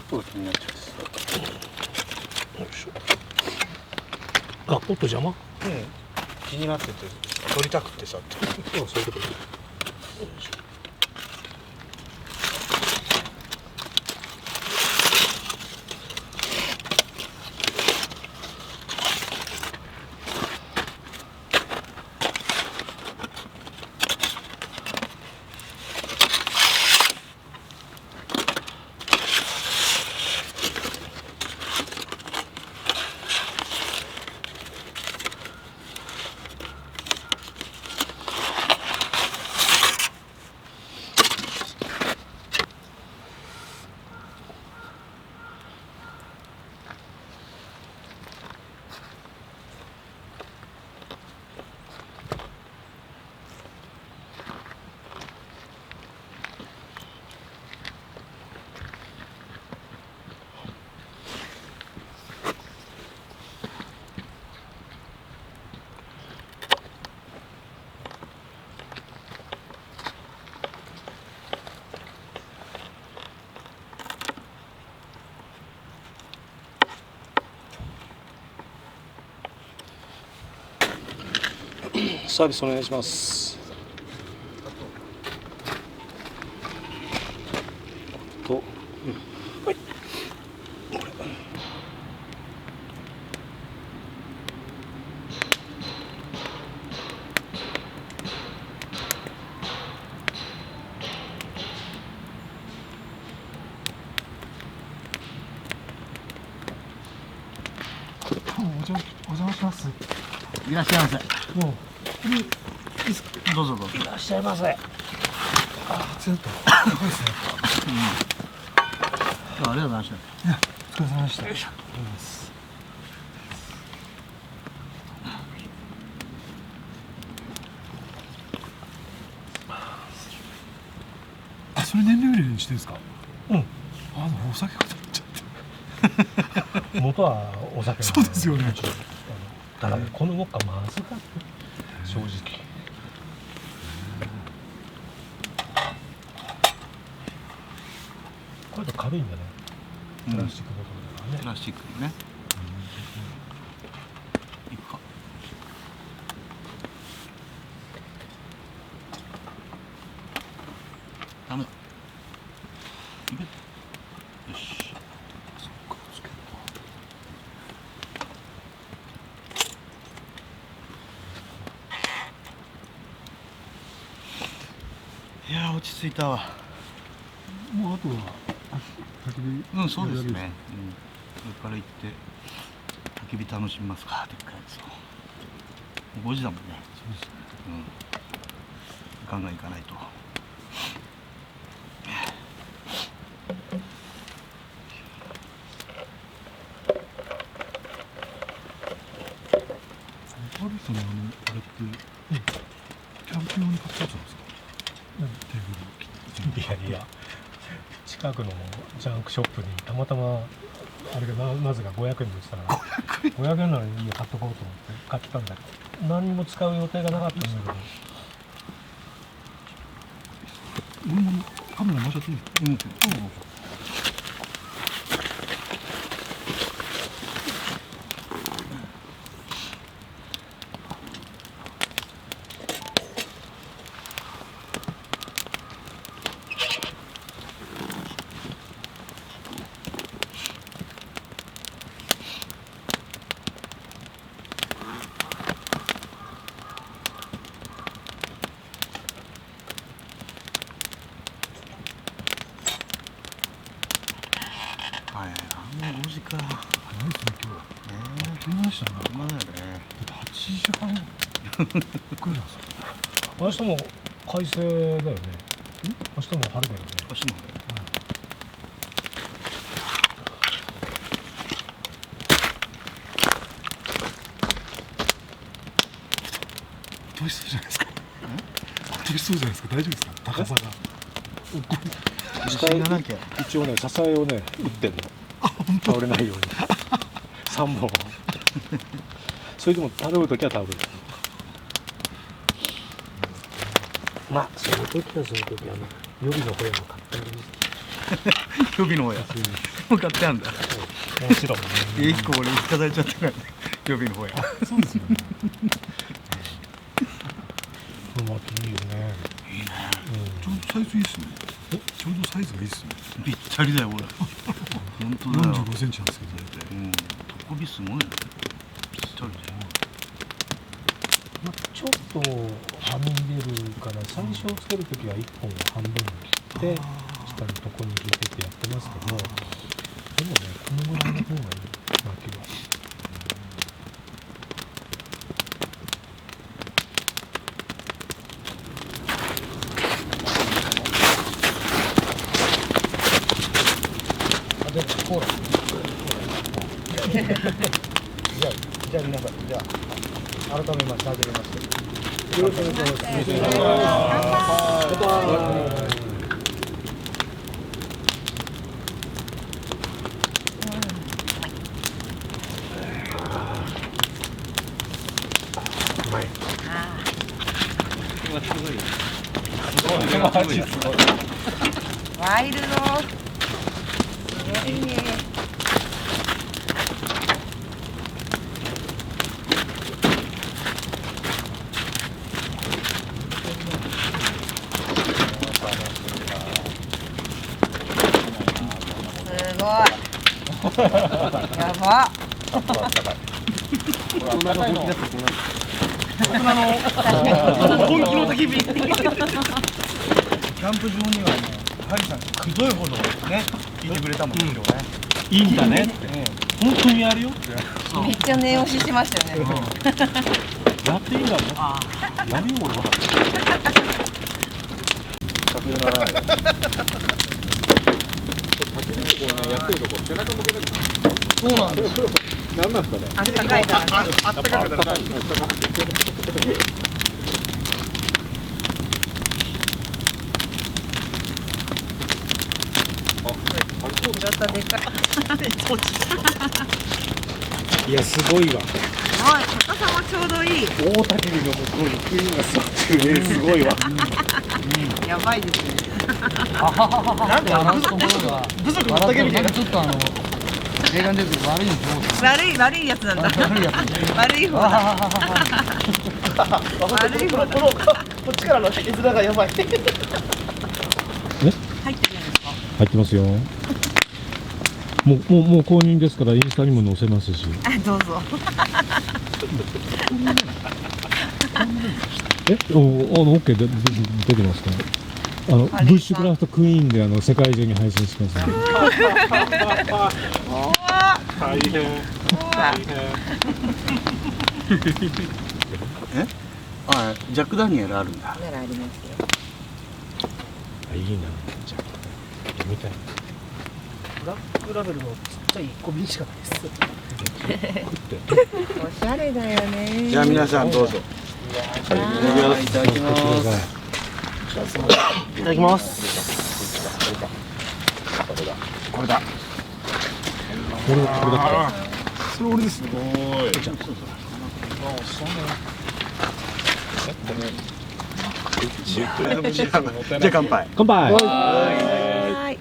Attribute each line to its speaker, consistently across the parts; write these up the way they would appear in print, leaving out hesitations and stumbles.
Speaker 1: トが気になっちゃってさ。
Speaker 2: よいしょ。あ、音邪魔？
Speaker 1: 気になってて撮りたくてさって。
Speaker 2: そういうことね。よいしょ。サービスお願いします。と、はい。これ。
Speaker 1: お邪魔します。
Speaker 3: いらっしゃいませ。
Speaker 1: もう。
Speaker 3: どうぞどうぞ。
Speaker 2: いらっしゃいませ。
Speaker 1: あ、ちょっと。すごいですね。
Speaker 3: ありがとうございました。
Speaker 1: いや、お疲れ様でした。
Speaker 2: よいしょ。
Speaker 1: あ、それ燃料入れにしてるんですか。
Speaker 2: うん。
Speaker 1: お酒かと思っちゃって。
Speaker 2: 元はお酒。
Speaker 1: そうですよね。
Speaker 2: だからこのウォッカまずかった。正直。これと軽いんだね。プラスチックボトルだからね。
Speaker 3: プラスチックね。いくか。ダメだ。いけ。よし。いやー、落ち着いたわ。
Speaker 1: もうあとは焚き火。
Speaker 3: うん、そうですね。うん、これから行って焚き火楽しみますか。でっかいやつを。もう5時だもんね。
Speaker 1: そうですね。
Speaker 3: うん。ガンガン行かないと。
Speaker 1: ハルさんのあれってキャンプ用に買ったやつなんですか。テーブル。
Speaker 2: いやいや、近くのジャンクショップにたまたまあれがなぜか500円で売ってたから500円ならいいよ買っとこうと思って買ったんだけど、何にも使う予定がなかったんだけど、
Speaker 1: 俺もカメラ回しちゃっていいですか。
Speaker 3: はい、もう5時か。
Speaker 1: 早いですね今日。あっという間でしたね。
Speaker 3: まだよね。
Speaker 1: 8時半くらいなんですか。
Speaker 2: 明日も快晴だよね。明日も晴れだよね。
Speaker 3: 明日も
Speaker 1: 取りそうじゃないですか。取りそうじゃないですか。大丈夫ですか。高さが。
Speaker 3: 自信がなきゃ。
Speaker 2: 一応ね、支えをね打ってんの。倒れないように3本それでも倒れるときは倒れる。まあその時はその時予備のホヤも買ってあります。
Speaker 3: 予備の方やもう買ってあんだ
Speaker 2: もちろん
Speaker 3: 1個俺いただいちゃったから予備の方や
Speaker 1: そうですよね。
Speaker 2: うまくいいよね。
Speaker 3: いいね
Speaker 1: ちょうどサイズいいっすね。ちょうどサイズがいいっすね。
Speaker 3: ぴったりだよ俺本当だよ
Speaker 1: 45センチなんですけど大体。
Speaker 3: うんトコビすごいよねぴったりだよ
Speaker 2: まあ、ちょっとはみ出るから最初つけるときは1本を半分に切って下に床に引いてってやってますけど、でもねこのぐらいの方がいいな気が。あ、でもほらじゃあ皆さんじゃあ改めまして始めましてよろしくお願いします。乾杯。うまい。
Speaker 4: ワイルド。すごいね。すごい。やば。
Speaker 3: 本気の焚き火キャンプ場にはねハリさんくどいほどね聞いてくれたもんね今日ね
Speaker 1: いいんだねって。本当にやるよって。
Speaker 4: めっちゃ念押ししましたよね。
Speaker 1: やっていいんだね。やるよ俺は。
Speaker 3: そうなんですよ
Speaker 4: あったかいからね。
Speaker 3: あったかくなる
Speaker 4: ちょっとでかい。
Speaker 2: いやすごいわ。
Speaker 4: すごい。高さもちょうどいい。
Speaker 2: 大焚き火の向こうにクイーンが座ってるね。すごいわ。
Speaker 4: やばいですね。
Speaker 3: なんでバランスところが部族の竹みたいな
Speaker 5: ちょっと映画に出てくる悪いんですよ。
Speaker 4: 悪いやつなんだ。
Speaker 5: 悪いやつ。
Speaker 4: 悪い方だ。悪い方だ。
Speaker 3: こっちからの絵面がやばい
Speaker 4: 入ってるんですか。
Speaker 2: 入ってますよ。もう公認ですからインスタにも載せますし。
Speaker 4: あ、どうぞ。
Speaker 2: オッケーで出てますか。ブッシュクラフトクイーンで世界中に配信してます、ね。
Speaker 1: 大変。
Speaker 3: あジャック・ダニエルあるんだ
Speaker 4: ならありますよ。
Speaker 2: いいな。じゃあ見たい。
Speaker 5: ブラックラベルのちっちゃい1個瓶しかないです。
Speaker 4: おしゃれだよね。
Speaker 3: じゃあ皆さんどうぞ
Speaker 4: いただきます。
Speaker 3: いただきますこれだ
Speaker 2: これだっ
Speaker 1: それ俺ですね。
Speaker 3: じゃあ乾杯
Speaker 2: 乾杯。
Speaker 4: はい。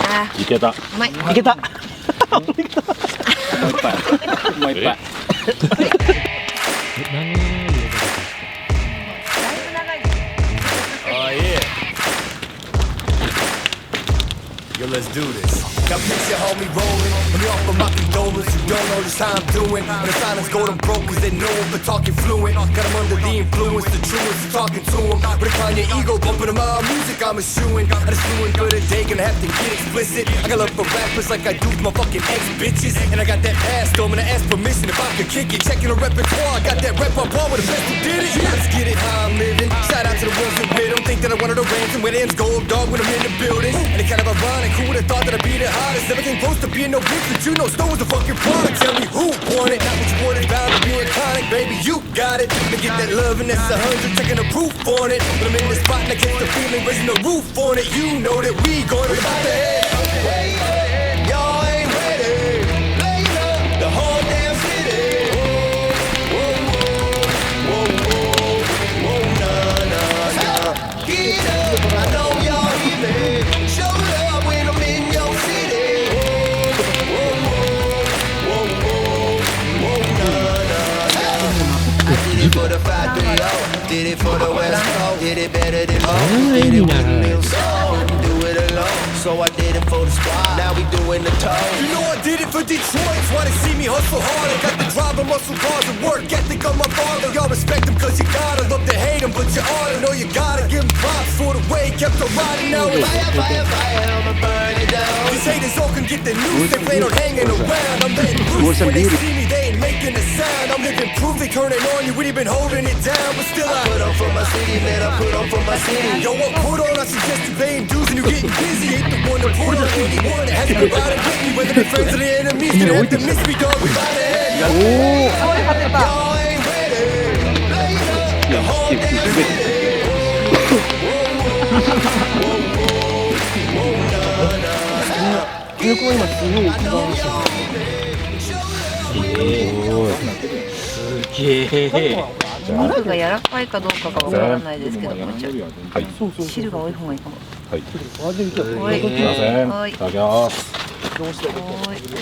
Speaker 4: あ、
Speaker 2: いけた。
Speaker 4: うまい。
Speaker 3: いけた
Speaker 2: 何
Speaker 4: だいぶ長いですね。
Speaker 6: Yo, let's do this. Got picture homie rolling. Let me offer my condolence. You don't know just how I'm doing. And the silence go them broke cause they know him for talking fluent. Got him under the influence, the truest, talking to him. But decline your ego, bumping him out. Music I'm eschewing. I just flew in for the day, gonna have to get explicit. I got love for rappers like I do for my fucking ex-bitches. And I got that pass, though, I'm gonna ask permission if I could kick it. Checking the repertoire, I got that repertoire with the best who did it. Let's get it how I'm living. Shout out to the ones who bid them. Think that I wanted a ransom where ends gold dog when I'm in the building. And it's kind of ironic, who would've thought that I'd be the hottest? Never came close to being no bitch, but you know Snow was a fucking product. Tell me who won it, not what you wanted, bound to be iconic. Baby, you got it. To get that love and that's 100, checking the proof on it. When I'm in the spot and I catch the feeling, raising the roof on it. You know that we going to about the head. Y'all ain't ready. Blaze up the whole damn city. Whoa, whoa, whoa, whoa. it for the West Coast. Did it better than most. Did it with a little soul. Couldn't do it alone, so I did it for the squad. Now we doing the toes. You know I did it for Detroit. That's why they see me hustle hard. I got the drive and muscle cars and work ethic of my father. Y'all respect him cause you gotta. Love to hate him but you ought to know you gotta give him props for the way he kept on riding. Now it's fire, fire, fire, I'ma burn it down. These haters all can get the news. They plan on hanging around. I'm letting loose. When they see me they ain't making a sound. I'm living proof they turning on you. We been holding it down. But still I put on for my city, man. I put on for my city. Yo, what put on? I suggest you paying dues and you getting busy. Ain't the one to put on anyone that has to go out and with me. Whether they're friends or the enemies, you have to miss me, dog. We got to head. Y'all ain't ready. The whole damn city.
Speaker 5: この子は今すごい一番ですよ。
Speaker 4: 肉が柔らかいかどうかがわからないですけど、もうちょい汁が多い方がいいかも。
Speaker 5: 味見てください。
Speaker 4: はい、はい、
Speaker 1: いただきます
Speaker 5: どうしても。
Speaker 4: はい。
Speaker 1: いた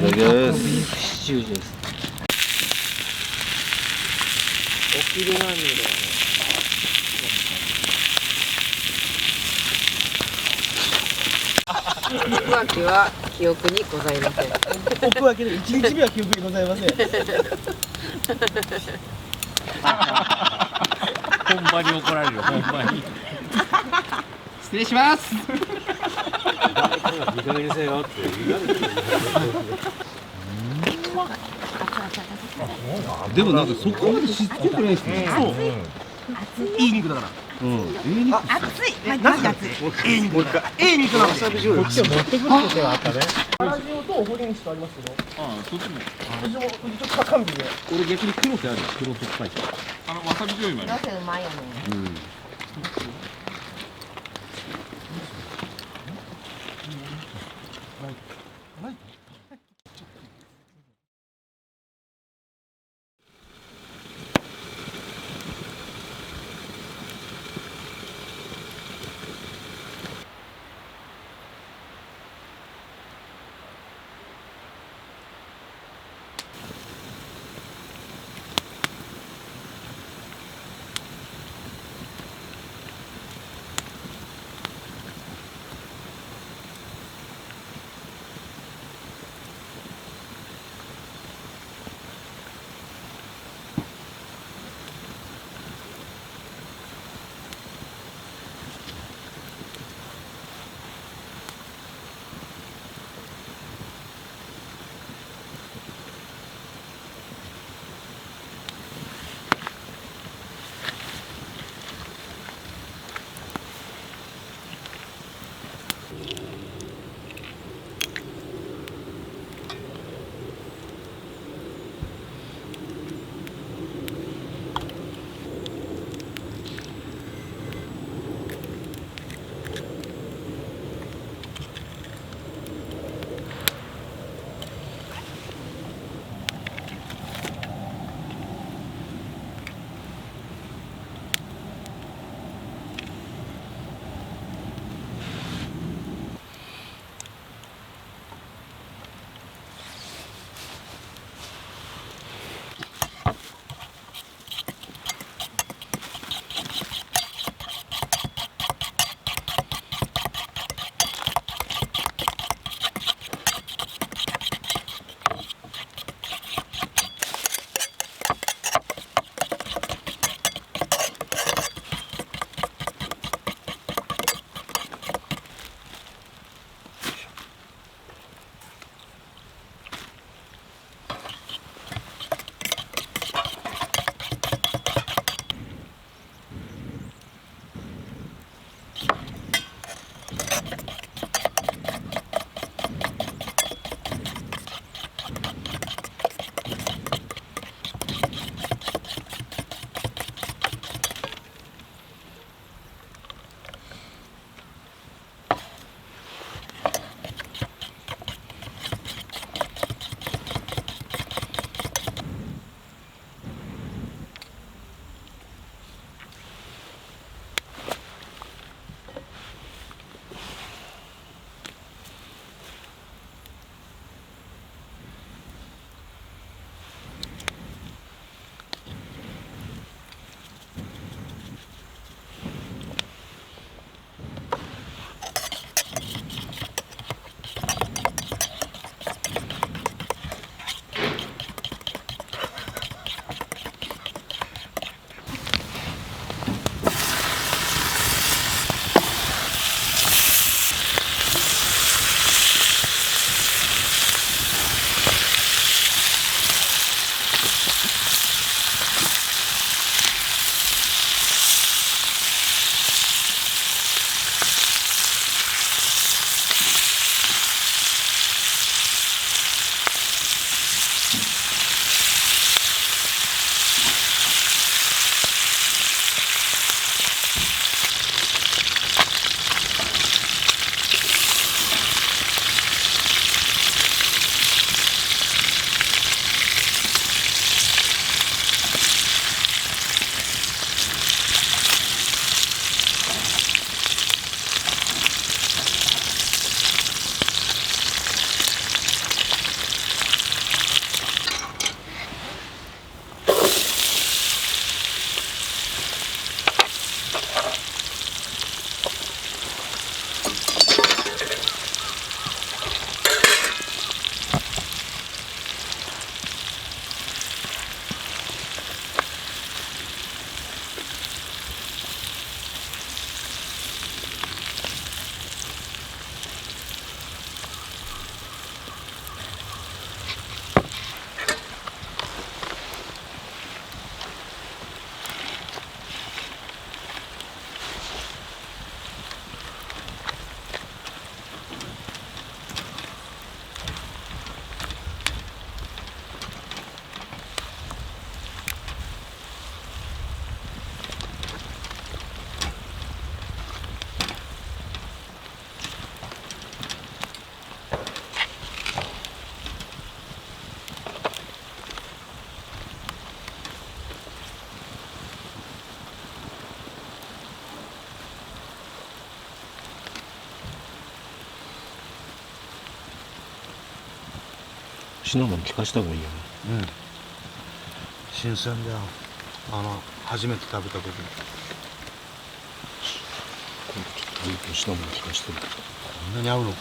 Speaker 1: だきます
Speaker 2: ビーフシチューです。
Speaker 5: お昼なんで。
Speaker 4: 肉巻きは記憶にございません。
Speaker 5: 僕はけど一日目は記憶にございません。
Speaker 2: ほんまに怒られるよ、ほんまに。
Speaker 3: 失礼します。
Speaker 2: いい加減にせよって言われてる。
Speaker 3: でもなんかそこまでしつこくないですね。そう。いい肉だから。うん。熱い。何が熱い？いい肉。いい肉なの。
Speaker 2: こっちを持ってくることがあったね。
Speaker 5: ラジオとお堀にしてありますけど。
Speaker 3: ああ、そっちも。
Speaker 5: 私もちょっと甘味で。
Speaker 3: 俺逆に黒ってある。黒とっぱい。わさび醤油もある。
Speaker 4: なぜうまいよね。
Speaker 3: うん。
Speaker 2: シナモン効かした方がいいよね。
Speaker 3: うん新鮮だよ。初めて食べた時
Speaker 2: ちょっと随分シナモン効かしてる。
Speaker 3: こんなに合うのか。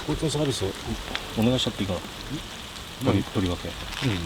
Speaker 2: こいつのサービスお願いしちゃっていいかな。取り分け。
Speaker 3: いいの？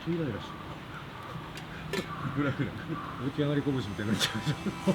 Speaker 3: イライラしてる。ぐらぐら。起き上がりこぶしみたいになっちゃう。